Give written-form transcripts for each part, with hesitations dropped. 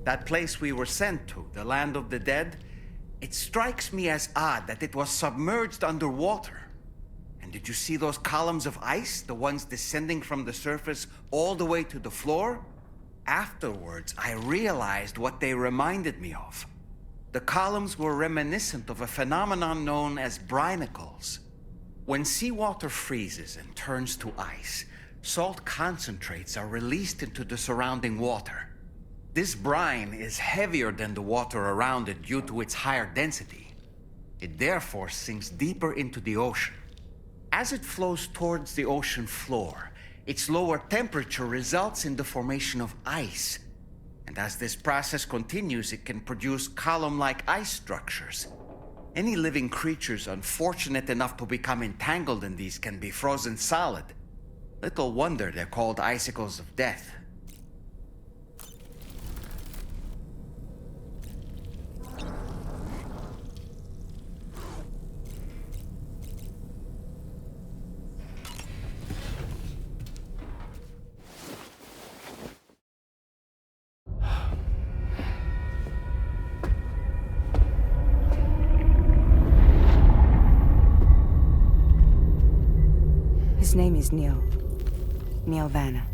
That place we were sent to, the land of the dead, it strikes me as odd that it was submerged underwater. And did you see those columns of ice, the ones descending from the surface all the way to the floor? Afterwards, I realized what they reminded me of. The columns were reminiscent of a phenomenon known as brinicles. When seawater freezes and turns to ice, salt concentrates are released into the surrounding water. This brine is heavier than the water around it due to its higher density. It therefore sinks deeper into the ocean. As it flows towards the ocean floor, its lower temperature results in the formation of ice. And as this process continues, it can produce column-like ice structures. Any living creatures unfortunate enough to become entangled in these can be frozen solid. Little wonder they're called icicles of death. His name is Neil. Neil Vanna.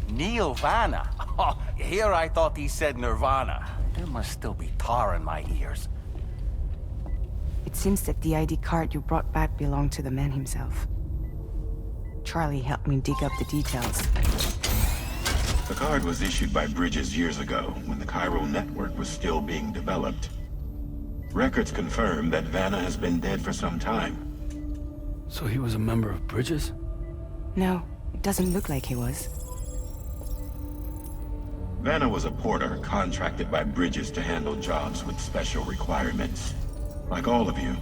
Neil Vanna? Oh, here I thought he said Nirvana. There must still be tar in my ears. It seems that the ID card you brought back belonged to the man himself. Charlie helped me dig up the details. The card was issued by Bridges years ago, when the chiral network was still being developed. Records confirm that Vanna has been dead for some time. So he was a member of Bridges? No, it doesn't look like he was. Vanna was a porter contracted by Bridges to handle jobs with special requirements. Like all of you,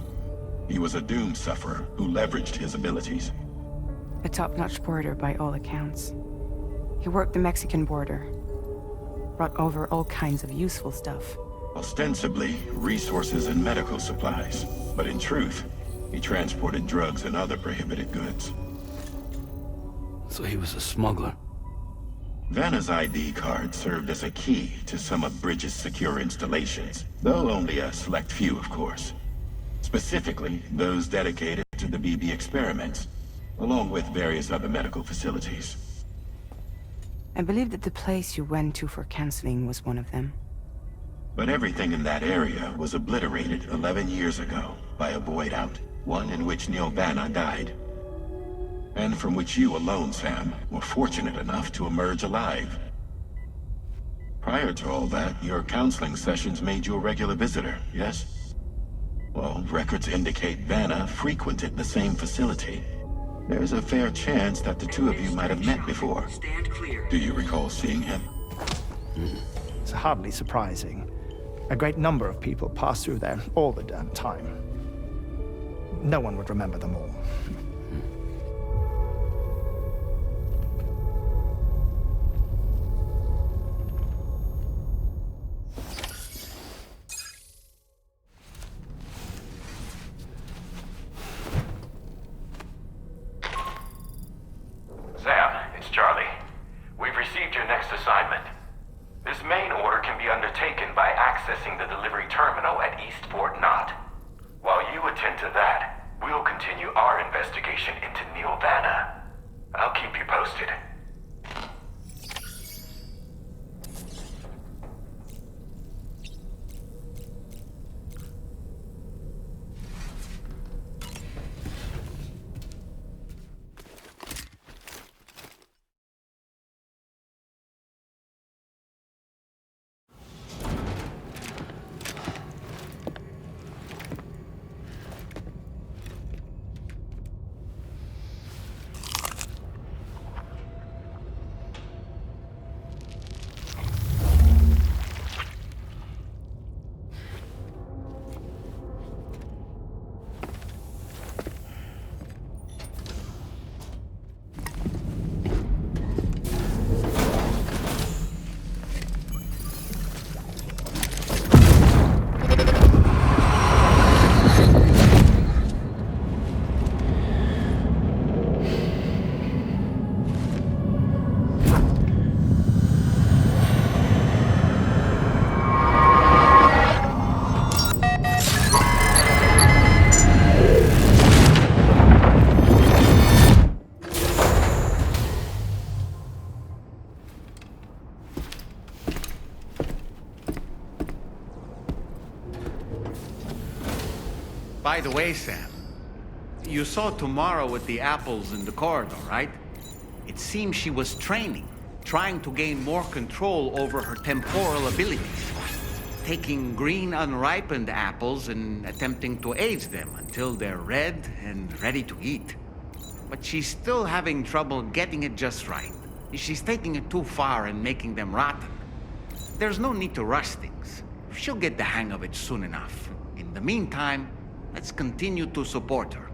he was a doom sufferer who leveraged his abilities. A top-notch porter by all accounts. He worked the Mexican border. Brought over all kinds of useful stuff. Ostensibly, resources and medical supplies. But in truth, he transported drugs and other prohibited goods. So he was a smuggler. Vanna's ID card served as a key to some of Bridges' secure installations, though only a select few, of course. Specifically, those dedicated to the BB experiments, along with various other medical facilities. I believe that the place you went to for counseling was one of them. But everything in that area was obliterated 11 years ago by a void out, one in which Neil Vanna died. And from which you alone, Sam, were fortunate enough to emerge alive. Prior to all that, your counseling sessions made you a regular visitor, yes? Well, records indicate Vanna frequented the same facility. There's a fair chance that the two of you might have met before. Do you recall seeing him? It's hardly surprising. A great number of people pass through there all the damn time. No one would remember them all. Sam, it's Charlie. We've received your next assignment. This main order can be undertaken by accessing the delivery terminal at East Fort Knott. While you attend to that, we'll continue our investigation. By the way, Sam, you saw Tomorrow with the apples in the corridor, right? It seems she was training, trying to gain more control over her temporal abilities. Taking green unripened apples and attempting to age them until they're red and ready to eat. But she's still having trouble getting it just right. She's taking it too far and making them rotten. There's no need to rush things. She'll get the hang of it soon enough. In the meantime, let's continue to support her.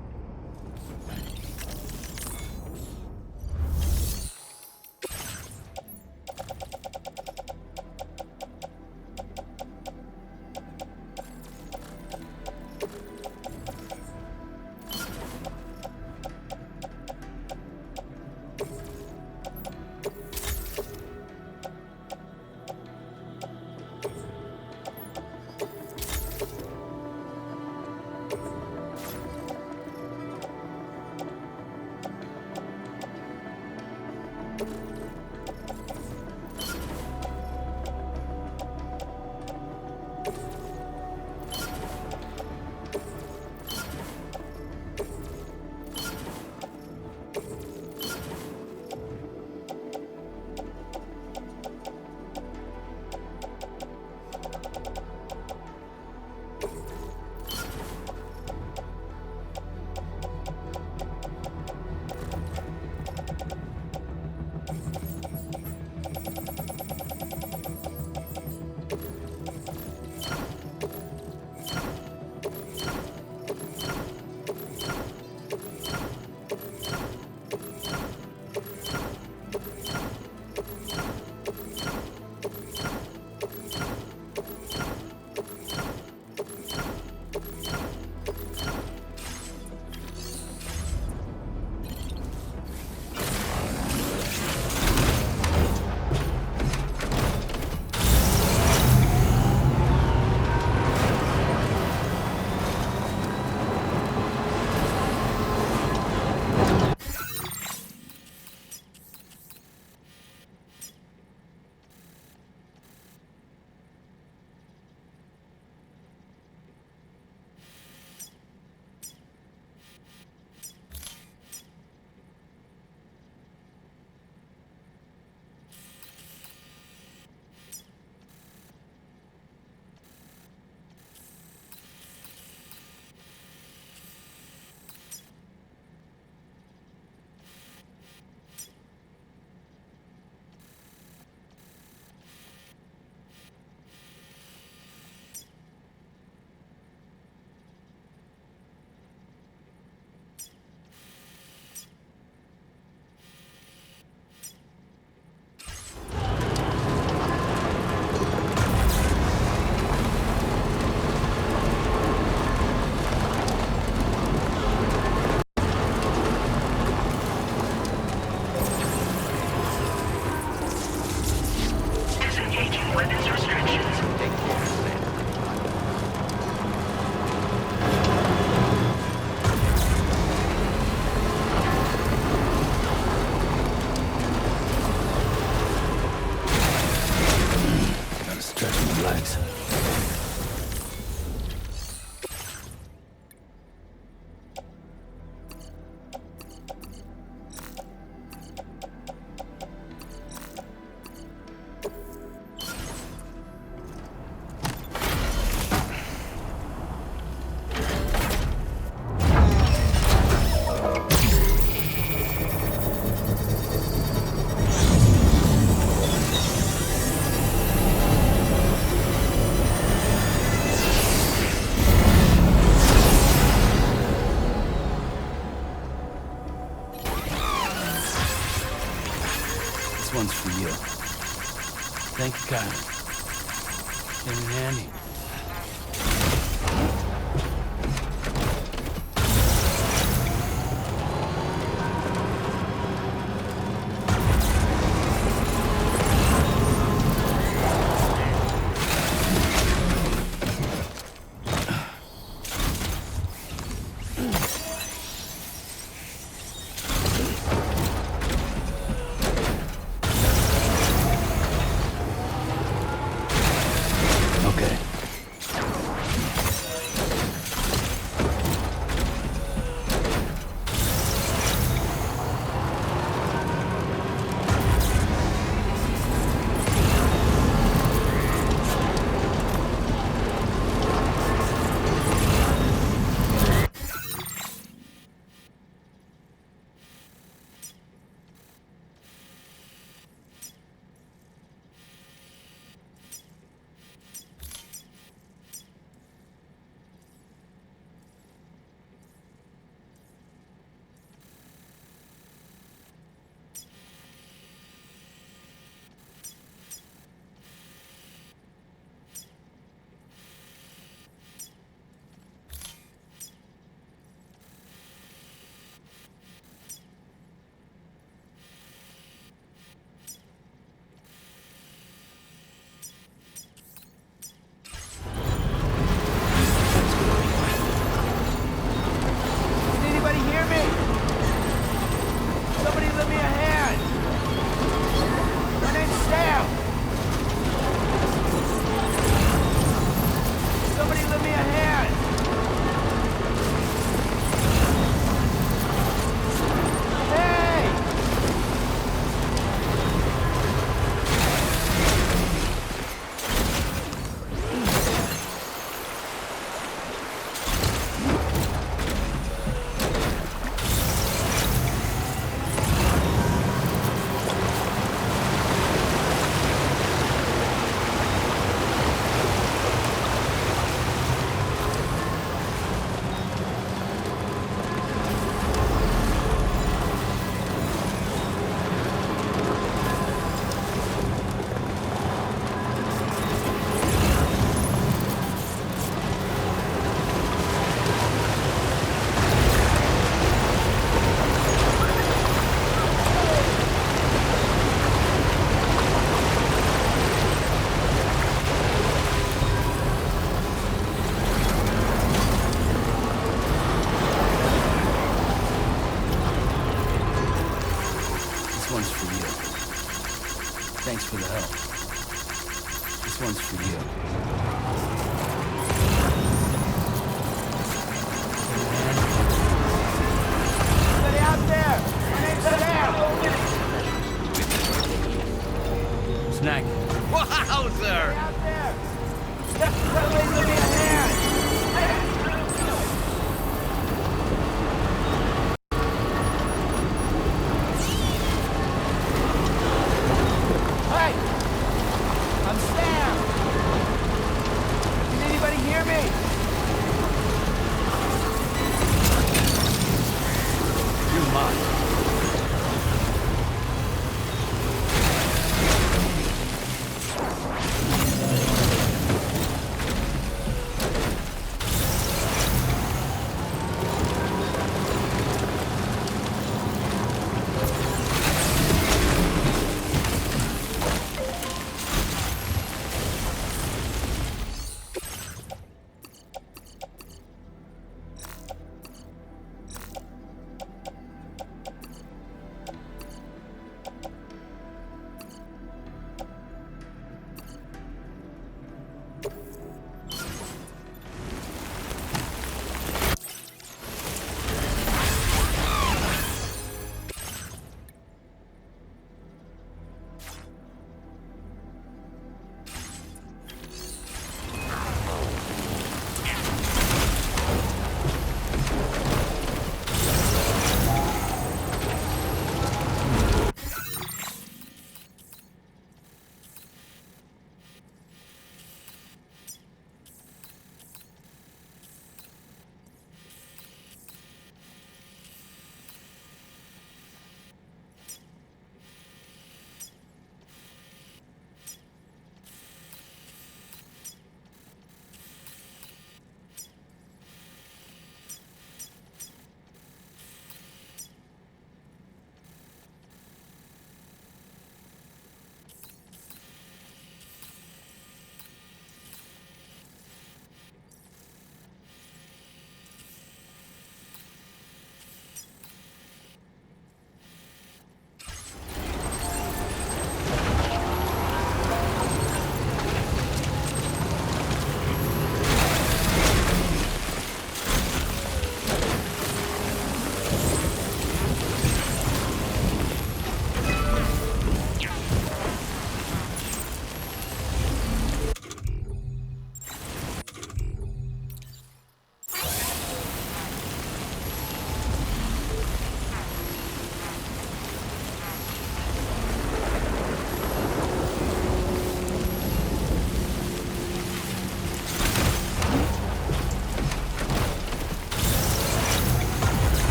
This one's for you. Thank you, Kyle. Came in handy. Okay. This one's for you. Anybody out there? My name's Sam. Snag. Wowzer! Out there. Somebody give me a hand. Hey! I'm Sam! Can anybody hear me? You're mine.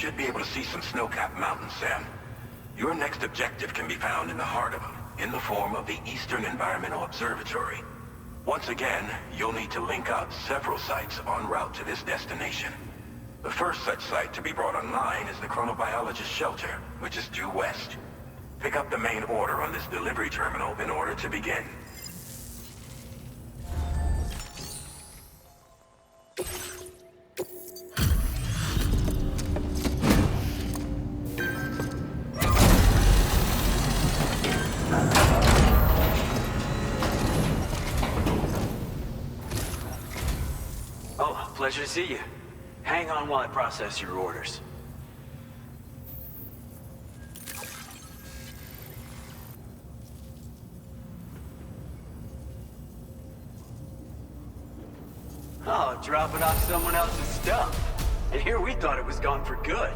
should be able to see some snow-capped mountains, Sam. Your next objective can be found in the heart of them, in the form of the Eastern Environmental Observatory. Once again, you'll need to link up several sites en route to this destination. The first such site to be brought online is the Chronobiologist Shelter, which is due west. Pick up the main order on this delivery terminal in order to begin. Oh, pleasure to see you. Hang on while I process your orders. Oh, dropping off someone else's stuff. And here we thought it was gone for good.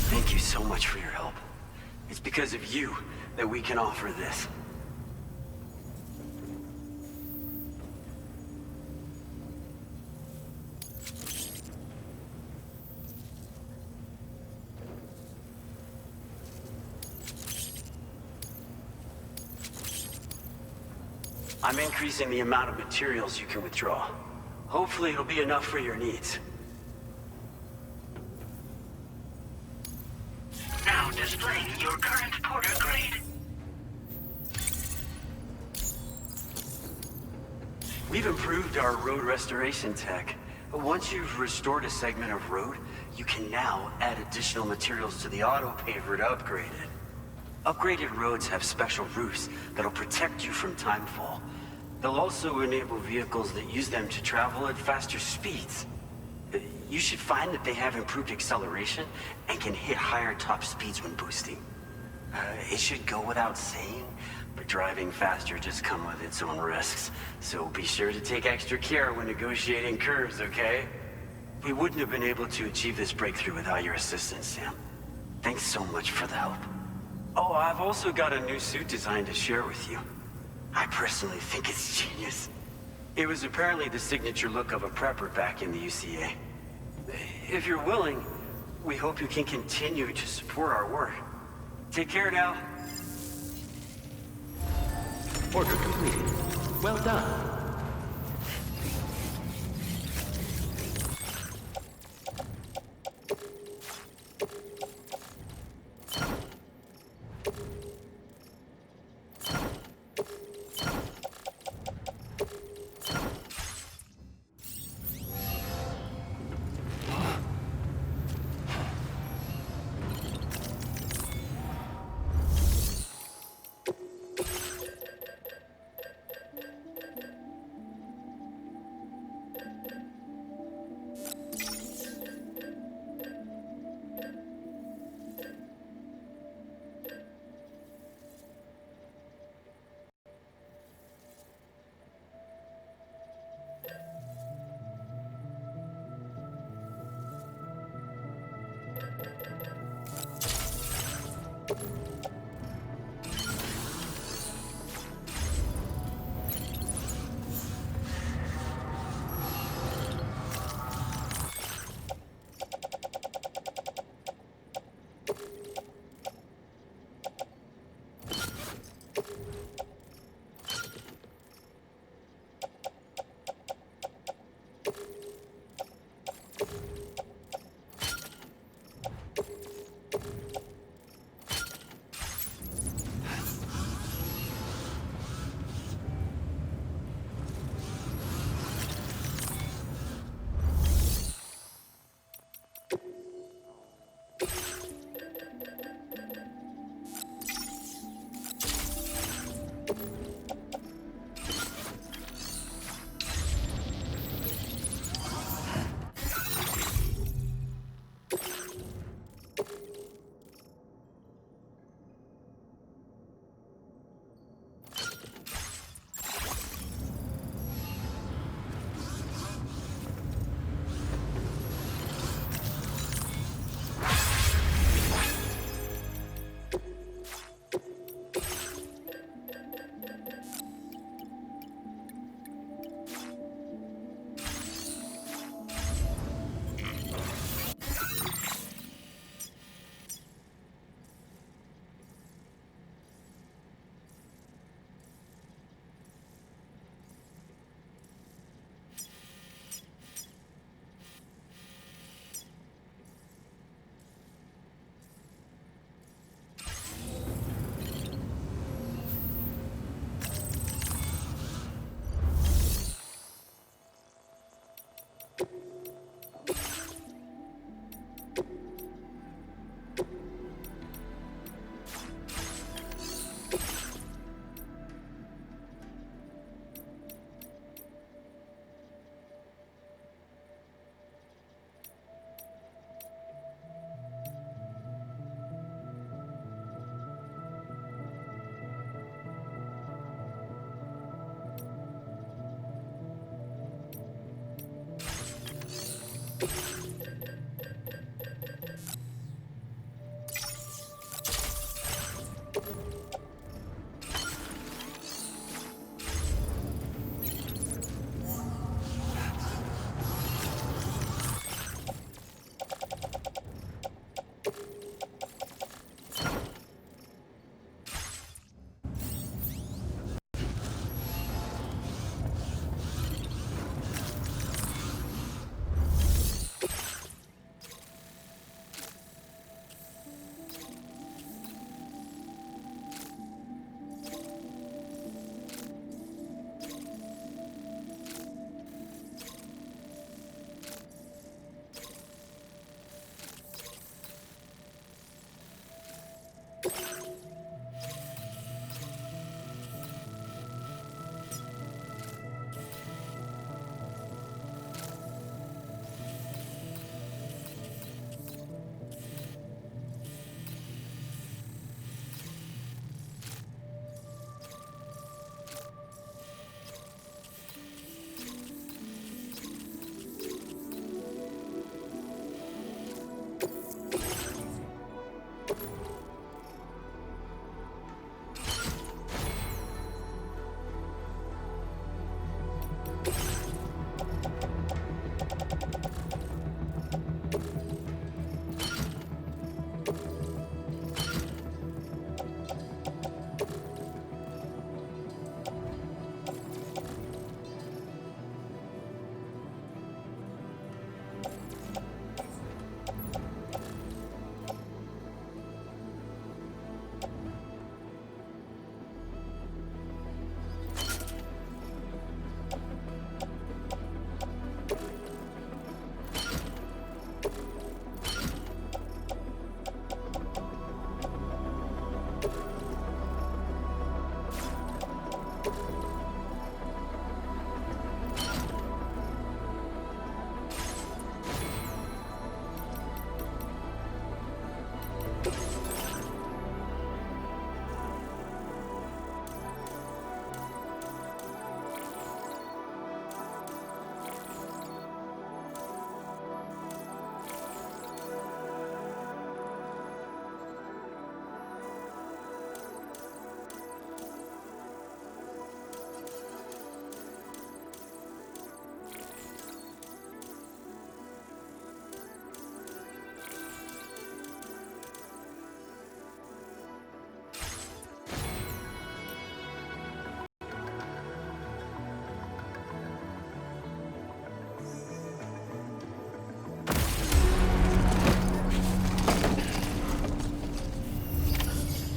Thank you so much for your help. It's because of you that we can offer this. I'm increasing the amount of materials you can withdraw. Hopefully it'll be enough for your needs. Now displaying your current porter grade. We've improved our road restoration tech. But once you've restored a segment of road, you can now add additional materials to the auto paver to upgrade it. Upgraded roads have special roofs that'll protect you from timefall. They'll also enable vehicles that use them to travel at faster speeds. You should find that they have improved acceleration and can hit higher top speeds when boosting. It should go without saying, but driving faster just comes with its own risks. So be sure to take extra care when negotiating curves, okay? We wouldn't have been able to achieve this breakthrough without your assistance, Sam. Thanks so much for the help. Oh, I've also got a new suit designed to share with you. I personally think it's genius. It was apparently the signature look of a prepper back in the UCA. If you're willing, we hope you can continue to support our work. Take care now. Order completed. Well done.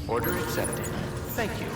Order accepted. Thank you.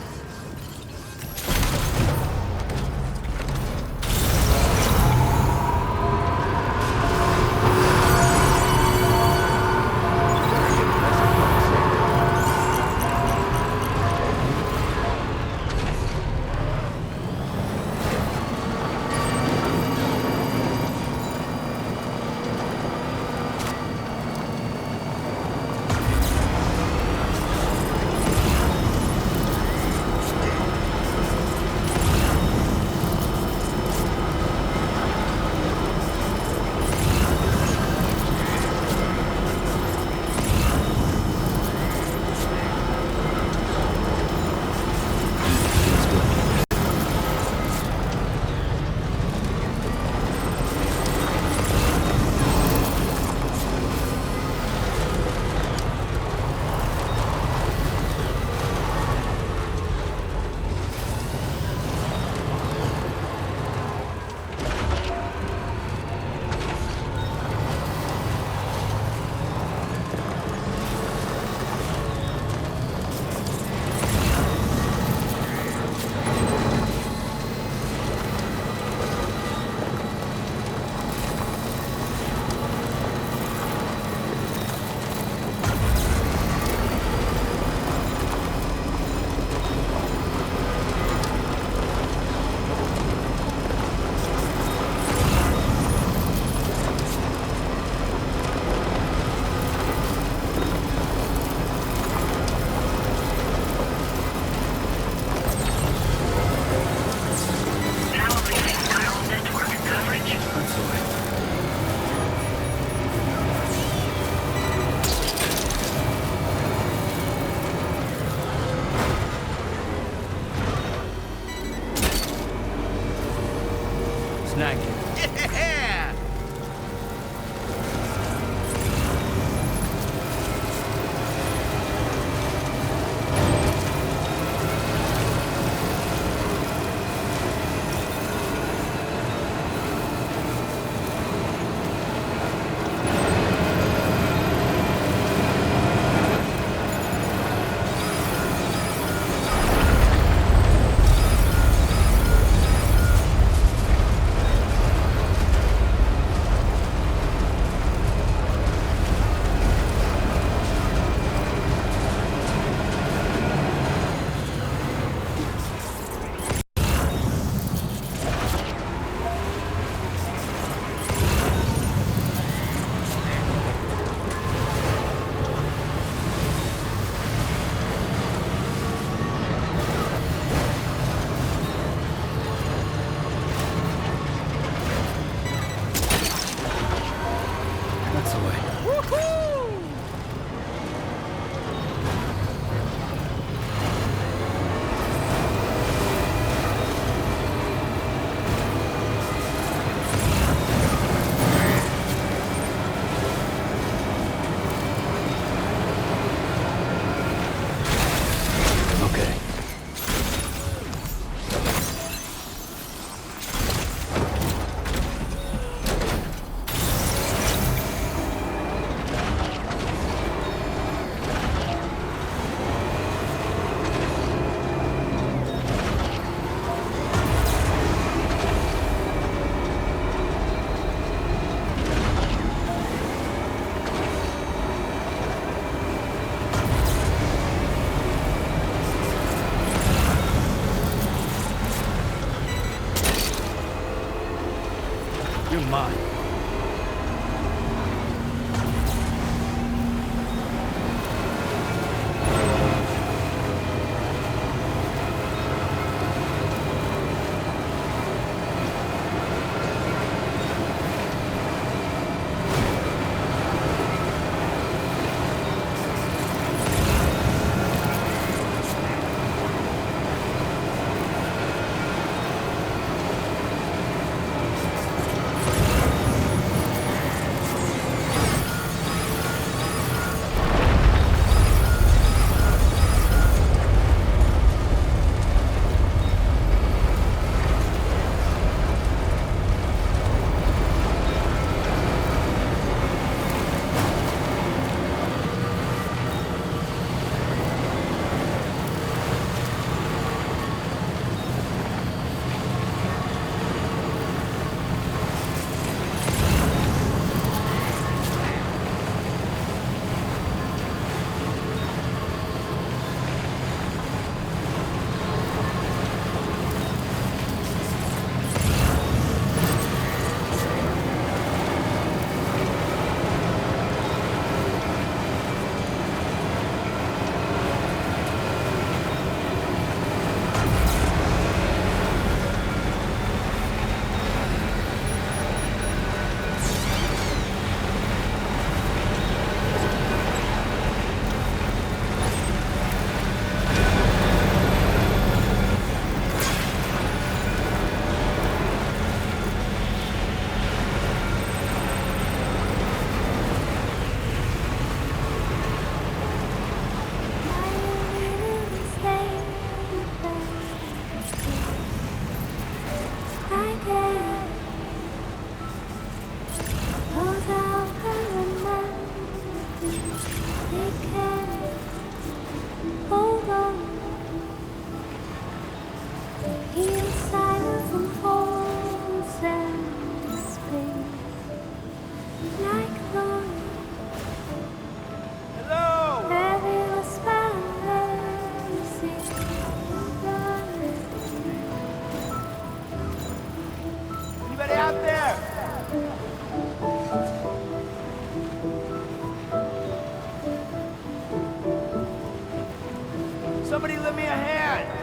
Somebody lend me a hand!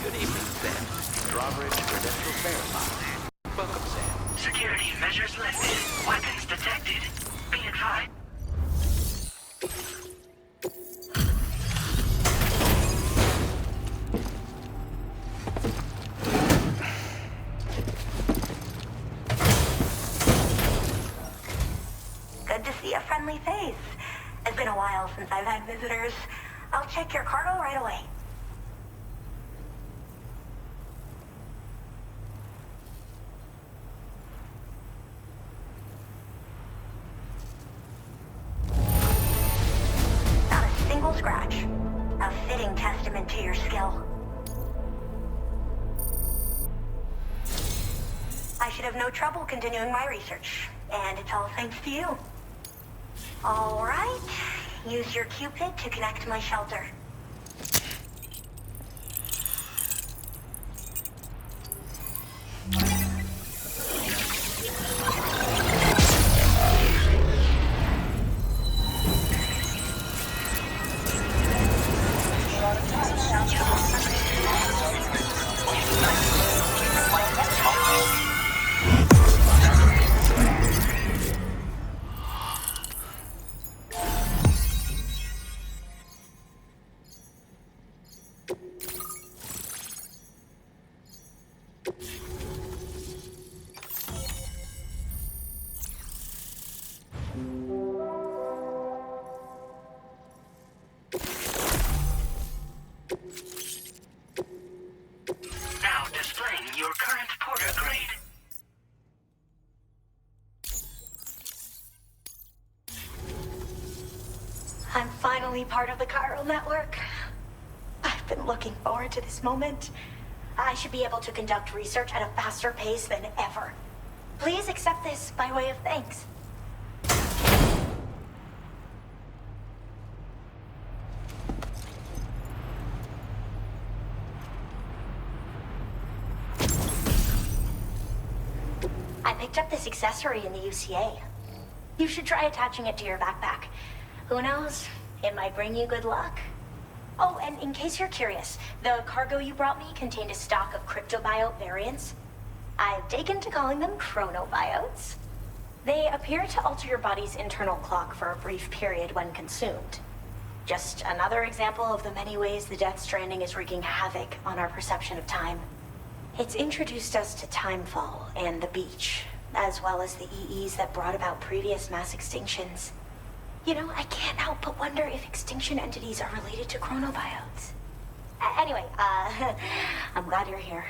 Good evening, Sam. Drawbridge credentials verified. Welcome, Sam. Security measures lifted. Weapons detected. Be advised. Good to see a friendly face. It's been a while since I've had visitors. I'll check your cargo right away. Not a single scratch. A fitting testament to your skill. I should have no trouble continuing my research, and it's all thanks to you. All right, use your Cupid to connect to my shelter. Now displaying your current porter grade. I'm finally part of the chiral network. I've been looking forward to this moment. I should be able to conduct research at a faster pace than ever. Please accept this by way of thanks. I picked up this accessory in the UCA. You should try attaching it to your backpack. Who knows? It might bring you good luck. Oh, and in case you're curious, the cargo you brought me contained a stock of cryptobiote variants. I've taken to calling them chronobiotes. They appear to alter your body's internal clock for a brief period when consumed. Just another example of the many ways the Death Stranding is wreaking havoc on our perception of time. It's introduced us to Timefall and the beach, as well as the EEs that brought about previous mass extinctions. You know, I can't help but wonder if extinction entities are related to chronobiotes. Anyway, I'm glad you're here.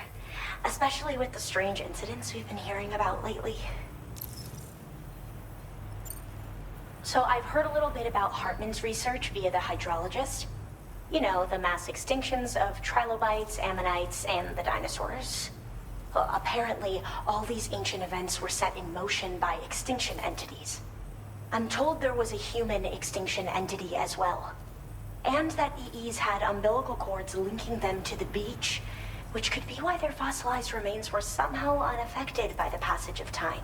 Especially with the strange incidents we've been hearing about lately. So I've heard a little bit about Hartman's research via the hydrologist. You know, the mass extinctions of trilobites, ammonites, and the dinosaurs. Well, apparently, all these ancient events were set in motion by extinction entities. I'm told there was a human extinction entity as well. And that EEs had umbilical cords linking them to the beach, which could be why their fossilized remains were somehow unaffected by the passage of time.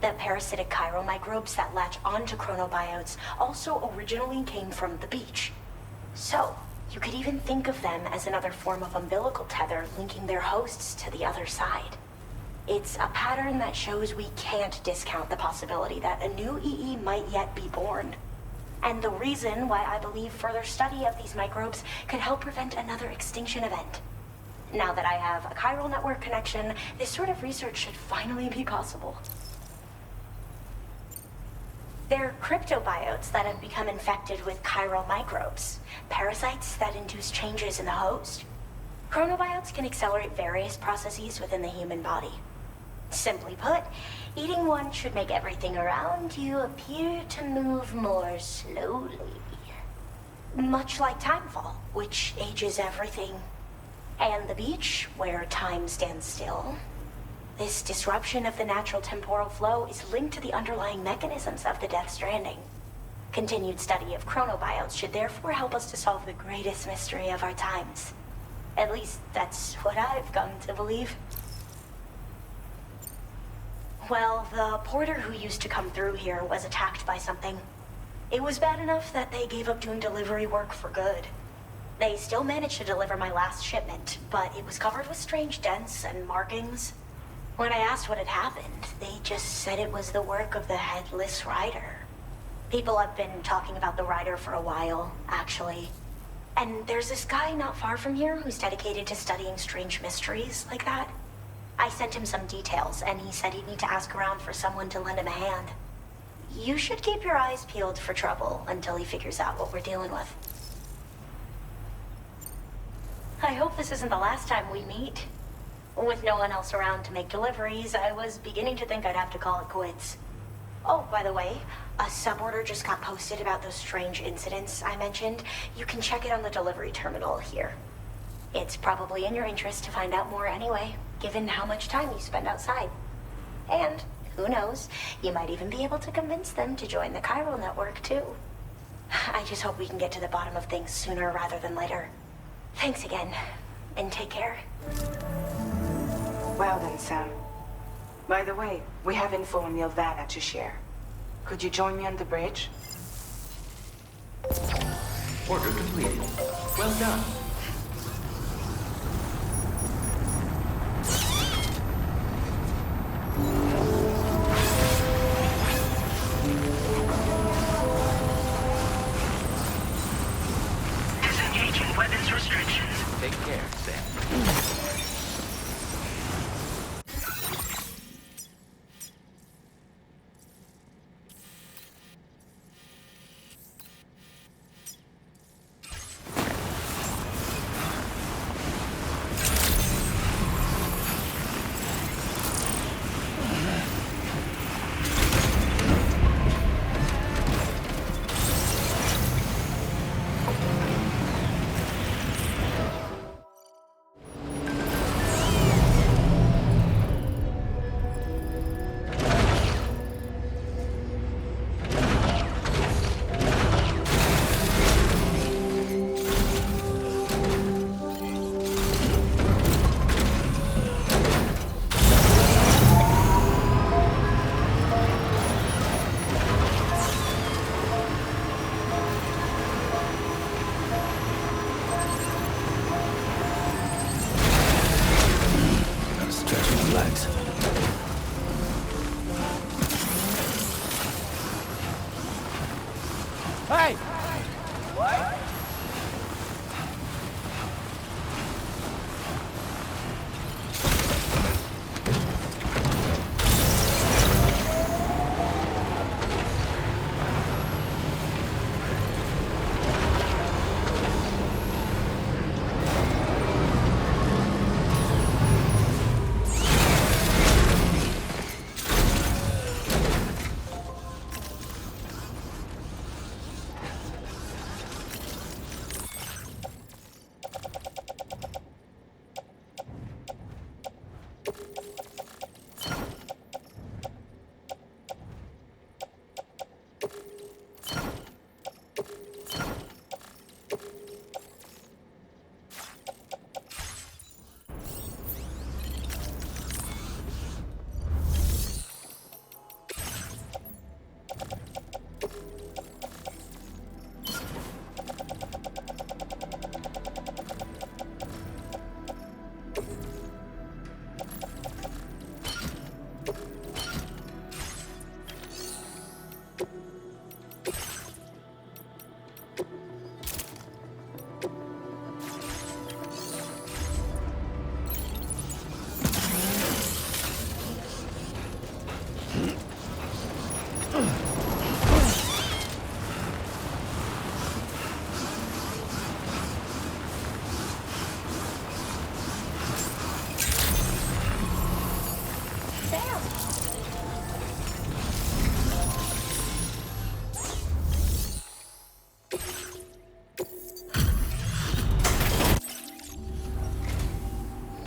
The parasitic chiromicrobes that latch onto chronobiotes also originally came from the beach. So, you could even think of them as another form of umbilical tether linking their hosts to the other side. It's a pattern that shows we can't discount the possibility that a new EE might yet be born. And the reason why I believe further study of these microbes could help prevent another extinction event. Now that I have a chiral network connection, this sort of research should finally be possible. They're cryptobiotes that have become infected with chiral microbes, parasites that induce changes in the host. Chronobiotes can accelerate various processes within the human body. Simply put, eating one should make everything around you appear to move more slowly. Much like timefall, which ages everything. And the beach, where time stands still. This disruption of the natural temporal flow is linked to the underlying mechanisms of the Death Stranding. Continued study of chronobiotes should therefore help us to solve the greatest mystery of our times. At least, that's what I've come to believe. Well, the porter who used to come through here was attacked by something. It was bad enough that they gave up doing delivery work for good. They still managed to deliver my last shipment, but it was covered with strange dents and markings. When I asked what had happened, they just said it was the work of the Headless Rider. People have been talking about the Rider for a while, actually. And there's this guy not far from here who's dedicated to studying strange mysteries like that. I sent him some details, and he said he'd need to ask around for someone to lend him a hand. You should keep your eyes peeled for trouble until he figures out what we're dealing with. I hope this isn't the last time we meet. With no one else around to make deliveries, I was beginning to think I'd have to call it quits. Oh, by the way, a suborder just got posted about those strange incidents I mentioned. You can check it on the delivery terminal here. It's probably in your interest to find out more anyway, given how much time you spend outside. And, who knows, you might even be able to convince them to join the chiral network, too. I just hope we can get to the bottom of things sooner rather than later. Thanks again, and take care. Well then, Sam. By the way, we have info on Nilvana to share. Could you join me on the bridge? Order completed. Well done. Disengaging weapons restrictions. Take care, Sam. Hey!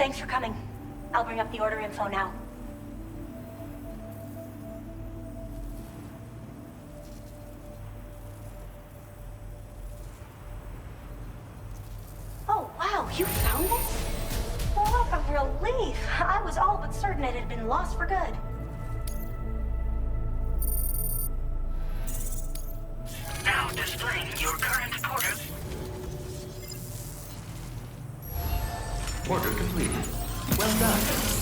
Thanks for coming. I'll bring up the order info now. Oh, wow, you found this? What a relief. I was all but certain it had been lost for good. Now displaying your current porter. Order completed. Well done.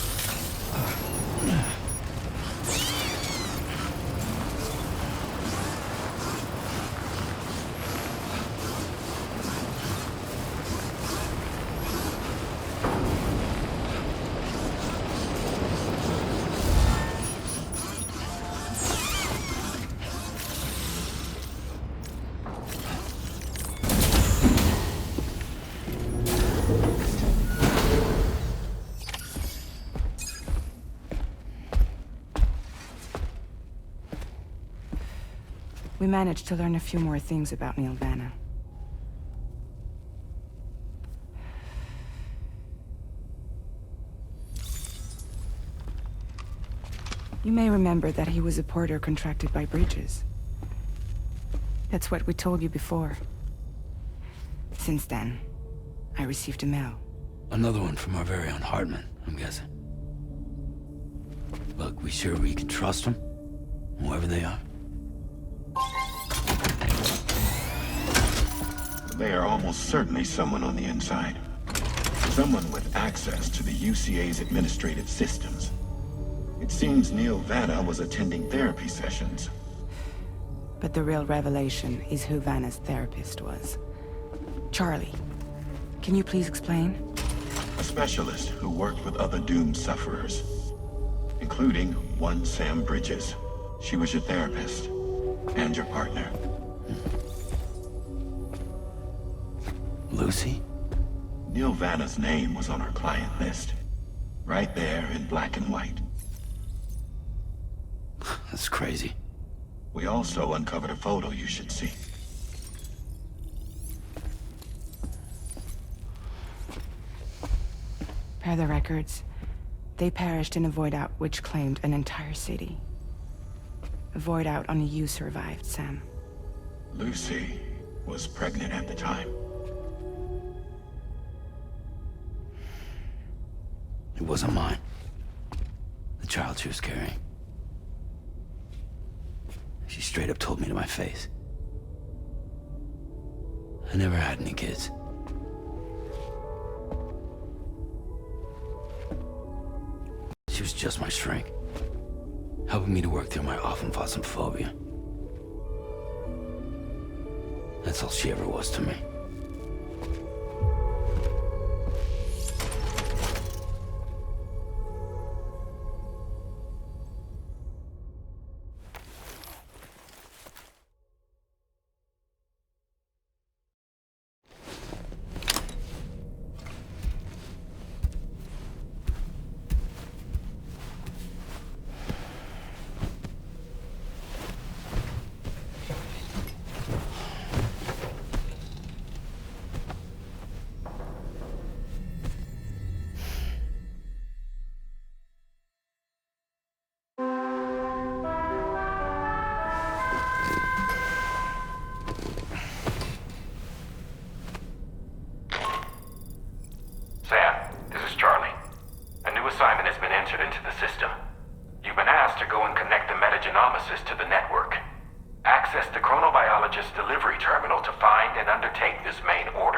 We managed to learn a few more things about Neil Vanna. You may remember that he was a porter contracted by Bridges. That's what we told you before. Since then, I received a mail. Another one from our very own Hartman, I'm guessing. Look, we sure we can trust them? Whoever they are? They are almost certainly someone on the inside. Someone with access to the UCA's administrative systems. It seems Neil Vanna was attending therapy sessions. But the real revelation is who Vanna's therapist was. Charlie, can you please explain? A specialist who worked with other doomed sufferers, including one Sam Bridges. She was your therapist and your partner. Lucy? Neil Vanna's name was on our client list. Right there in black and white. That's crazy. We also uncovered a photo you should see. Per the records, they perished in a void out which claimed an entire city. A void out only you survived, Sam. Lucy was pregnant at the time. It wasn't mine. The child she was carrying. She straight up told me to my face. I never had any kids. She was just my shrink, helping me to work through my often phobia. That's all she ever was to me. to the network. Access the chronobiologist's delivery terminal to find and undertake this main order.